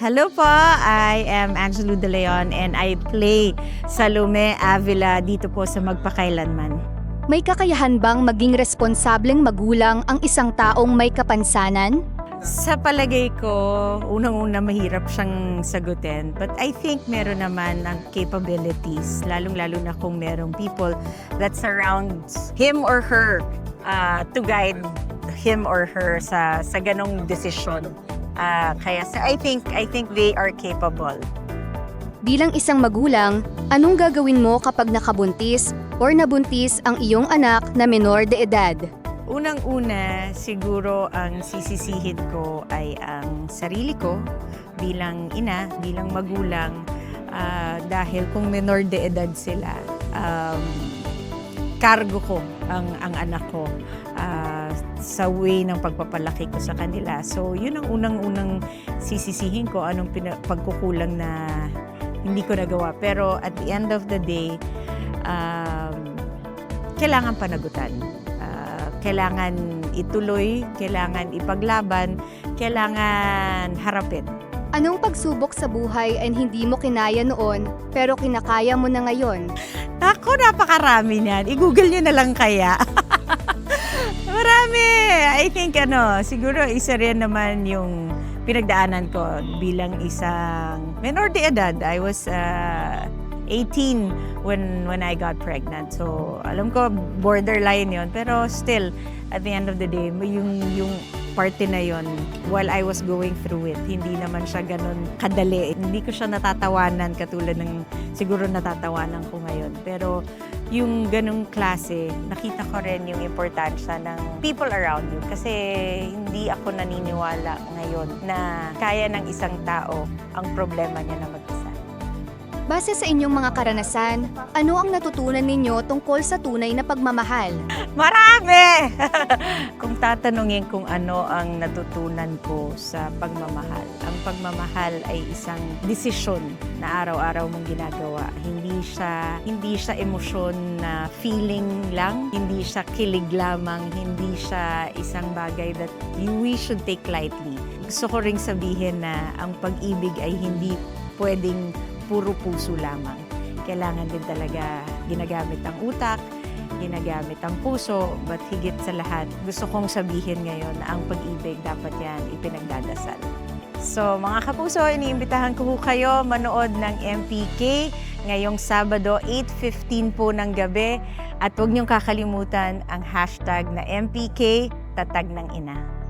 Hello po, I am Angelo De Leon and I play Salome Avila dito po sa Magpakailanman. May kakayahan bang maging responsableng magulang ang isang taong may kapansanan? Sa palagay ko, unang-una mahirap siyang sagutin. But I think meron naman ng capabilities, lalong-lalo na kung merong people that surrounds him or her to guide him or her sa ganong desisyon. I think they are capable. Bilang isang magulang, anong gagawin mo kapag nakabuntis or nabuntis ang iyong anak na menor de edad? Unang-una, siguro ang sisisihin ko ay ang sarili ko bilang ina, bilang magulang, dahil kung menor de edad sila, cargo ko ang anak ko sa way ng pagpapalaki ko sa kanila. So, yun ang unang-unang sisisihin ko, anong pagkukulang na hindi ko nagawa. Pero at the end of the day, kailangan panagutan. Kailangan ituloy, kailangan ipaglaban, kailangan harapin. Anong pagsubok sa buhay ay hindi mo kinaya noon pero kinakaya mo na ngayon? Ako, napakarami niyan. I-google nyo na lang kaya. Marami! I think siguro isa rin naman yung pinagdaanan ko bilang isang menor de edad. I was 18 when I got pregnant. So, alam ko, borderline yon. Pero still, at the end of the day, yung parte na yon, while I was going through it, hindi naman siya ganun kadali. Hindi ko siya natatawanan katulad ng siguro natatawanan ko ngayon. Pero yung ganung klase, nakita ko rin yung importansya ng people around you. Kasi hindi ako naniniwala ngayon na kaya ng isang tao ang problema niya na mag-isa. Base sa inyong mga karanasan, ano ang natutunan ninyo tungkol sa tunay na pagmamahal? Marami! Kung tatanungin kung ano ang natutunan ko sa pagmamahal, ang pagmamahal ay isang desisyon na araw-araw mong ginagawa. Hindi siya emosyon na feeling lang, hindi siya kilig lamang, hindi siya isang bagay that we should take lightly. Gusto ko ring sabihin na ang pag-ibig ay hindi pwedeng puro puso lamang. Kailangan din talaga ginagamit ang utak, ginagamit ang puso, but higit sa lahat, gusto kong sabihin ngayon na ang pag-ibig dapat yan ipinagdadasal. So mga kapuso, iniimbitahan ko kayo manood ng MPK ngayong Sabado, 8:15 po ng gabi. At huwag niyong kakalimutan ang hashtag na MPK, Tatag ng Ina.